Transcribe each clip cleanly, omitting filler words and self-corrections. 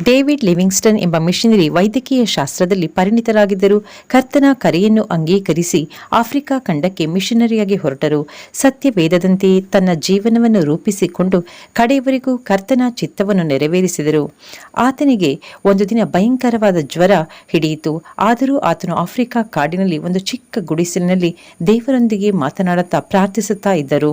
David Livingston ಎಂಬ missionary ವೈದ್ಯಕೀಯ ಶಾಸ್ತ್ರದಲ್ಲಿ ಪರಿಣಿತರಾಗಿದ್ದರು. ಕರ್ತನ ಕರೆಯನ್ನು ಅಂಗೀಕರಿಸಿ ಆಫ್ರಿಕಾ ಖಂಡಕ್ಕೆ ಮಿಷನರಿಯಾಗಿ ಹೊರಟರು. ಸತ್ಯವೇದದಂತೆಯೇ ತನ್ನ ಜೀವನವನ್ನು ರೂಪಿಸಿಕೊಂಡು ಕಡೆಯವರೆಗೂ ಕರ್ತನ ಚಿತ್ತವನ್ನು ನೆರವೇರಿಸಿದರು. ಆತನಿಗೆ ಒಂದು ದಿನ ಭಯಂಕರವಾದ ಜ್ವರ ಹಿಡಿಯಿತು. ಆದರೂ ಆತನು ಆಫ್ರಿಕಾ ಕಾಡಿನಲ್ಲಿ ಒಂದು ಚಿಕ್ಕ ಗುಡಿಸಲಿನಲ್ಲಿ ದೇವರೊಂದಿಗೆ ಮಾತನಾಡುತ್ತಾ ಪ್ರಾರ್ಥಿಸುತ್ತಾ ಇದ್ದರು.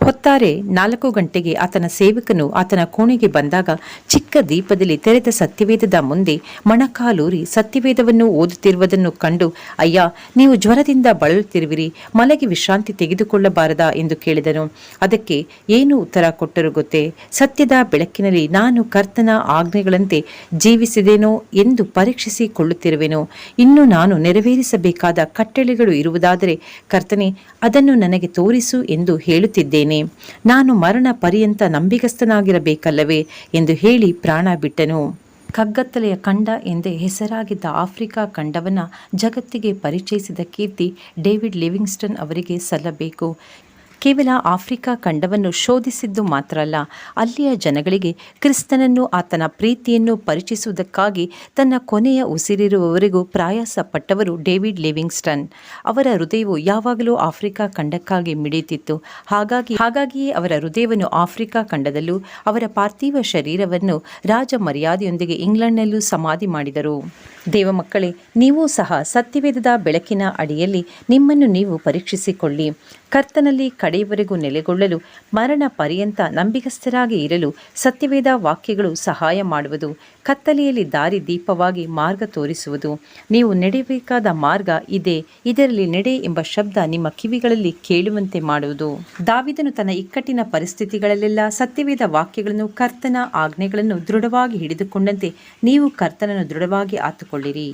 ಹೊತ್ತಾರೆ 4 ಗಂಟೆಗೆ ಆತನ ಸೇವಕನು ಆತನ ಕೋಣೆಗೆ ಬಂದಾಗ ಚಿಕ್ಕ ದೀಪದಲ್ಲಿ ತೆರೆದ ಸತ್ಯವೇದದ ಮುಂದೆ ಮೊಣಕಾಲೂರಿ ಸತ್ಯವೇದವನ್ನು ಓದುತ್ತಿರುವುದನ್ನು ಕಂಡು, ಅಯ್ಯ, ನೀವು ಜ್ವರದಿಂದ ಬಳಲುತ್ತಿರುವಿರಿ, ಮಲಗಿ ವಿಶ್ರಾಂತಿ ತೆಗೆದುಕೊಳ್ಳಬಾರದಾ ಎಂದು ಕೇಳಿದನು. ಅದಕ್ಕೆ ಏನು ಉತ್ತರ ಕೊಟ್ಟರು ಗೊತ್ತೇ? ಸತ್ಯದ ಬೆಳಕಿನಲ್ಲಿ ನಾನು ಕರ್ತನ ಆಜ್ಞೆಗಳಂತೆ ಜೀವಿಸಿದೇನೋ ಎಂದು ಪರೀಕ್ಷಿಸಿಕೊಳ್ಳುತ್ತಿರುವೆನು. ಇನ್ನು ನಾನು ನೆರವೇರಿಸಬೇಕಾದ ಕಟ್ಟಳೆಗಳು ಇರುವುದಾದರೆ ಕರ್ತನೆ, ಅದನ್ನು ನನಗೆ ತೋರಿಸು ಎಂದು ಹೇಳುತ್ತಿದ್ದೇನೆ. ನಾನು ಮರಣ ಪರ್ಯಂತ ನಂಬಿಗಸ್ತನಾಗಿರಬೇಕಲ್ಲವೇ ಎಂದು ಹೇಳಿ ಪ್ರಾಣ ಬಿಟ್ಟನು. ಕಗ್ಗತ್ತಲೆಯ ಖಂಡ ಎಂದೇ ಹೆಸರಾಗಿದ್ದ ಆಫ್ರಿಕಾ ಖಂಡವನ್ನು ಜಗತ್ತಿಗೆ ಪರಿಚಯಿಸಿದ ಕೀರ್ತಿ ಡೇವಿಡ್ ಲಿವಿಂಗ್ಸ್ಟನ್ ಅವರಿಗೆ ಸಲ್ಲಬೇಕು. ಕೇವಲ ಆಫ್ರಿಕಾ ಖಂಡವನ್ನು ಶೋಧಿಸಿದ್ದು ಮಾತ್ರ ಅಲ್ಲ, ಅಲ್ಲಿಯ ಜನಗಳಿಗೆ ಕ್ರಿಸ್ತನನ್ನು, ಆತನ ಪ್ರೀತಿಯನ್ನು ಪರಿಚಯಿಸುವುದಕ್ಕಾಗಿ ತನ್ನ ಕೊನೆಯ ಉಸಿರಿರುವವರೆಗೂ ಪ್ರಯಾಸ ಪಟ್ಟವರು ಡೇವಿಡ್ ಲಿವಿಂಗ್ಸ್ಟನ್. ಅವರ ಹೃದಯವು ಯಾವಾಗಲೂ ಆಫ್ರಿಕಾ ಖಂಡಕ್ಕಾಗಿ ಮಿಡಿಯುತ್ತಿತ್ತು. ಹಾಗಾಗಿಯೇ ಅವರ ಹೃದಯವನ್ನು ಆಫ್ರಿಕಾ ಖಂಡದಲ್ಲೂ, ಅವರ ಪಾರ್ಥಿವ ಶರೀರವನ್ನು ರಾಜ ಮರ್ಯಾದೆಯೊಂದಿಗೆ ಇಂಗ್ಲೆಂಡ್ನಲ್ಲೂ ಸಮಾಧಿ ಮಾಡಿದರು. ದೇವಮಕ್ಕಳೇ, ನೀವೂ ಸಹ ಸತ್ಯವೇದದ ಬೆಳಕಿನ ಅಡಿಯಲ್ಲಿ ನಿಮ್ಮನ್ನು ನೀವು ಪರೀಕ್ಷಿಸಿಕೊಳ್ಳಿ. ಕರ್ತನಲ್ಲಿ ಕಡೆಯವರೆಗೂ ನೆಲೆಗೊಳ್ಳಲು, ಮರಣ ಪರ್ಯಂತ ನಂಬಿಗಸ್ತರಾಗಿ ಇರಲು ಸತ್ಯವೇದ ವಾಕ್ಯಗಳು ಸಹಾಯ ಮಾಡುವುದು. ಕತ್ತಲೆಯಲ್ಲಿ ದಾರಿ ದೀಪವಾಗಿ ಮಾರ್ಗ ತೋರಿಸುವುದು. ನೀವು ನಡೆಯಬೇಕಾದ ಮಾರ್ಗ ಇದೇ, ಇದರಲ್ಲಿ ನಡೆ ಎಂಬ ಶಬ್ದ ನಿಮ್ಮ ಕಿವಿಗಳಲ್ಲಿ ಕೇಳುವಂತೆ ಮಾಡುವುದು. ದಾವೀದನು ತನ್ನ ಇಕ್ಕಟ್ಟಿನ ಪರಿಸ್ಥಿತಿಗಳಲ್ಲೆಲ್ಲ ಸತ್ಯವೇದ ವಾಕ್ಯಗಳನ್ನು, ಕರ್ತನ ಆಜ್ಞೆಗಳನ್ನು ದೃಢವಾಗಿ ಹಿಡಿದುಕೊಂಡಂತೆ ನೀವು ಕರ್ತನನ್ನು ದೃಢವಾಗಿ ಆತುಕೊಳ್ಳಿರಿ.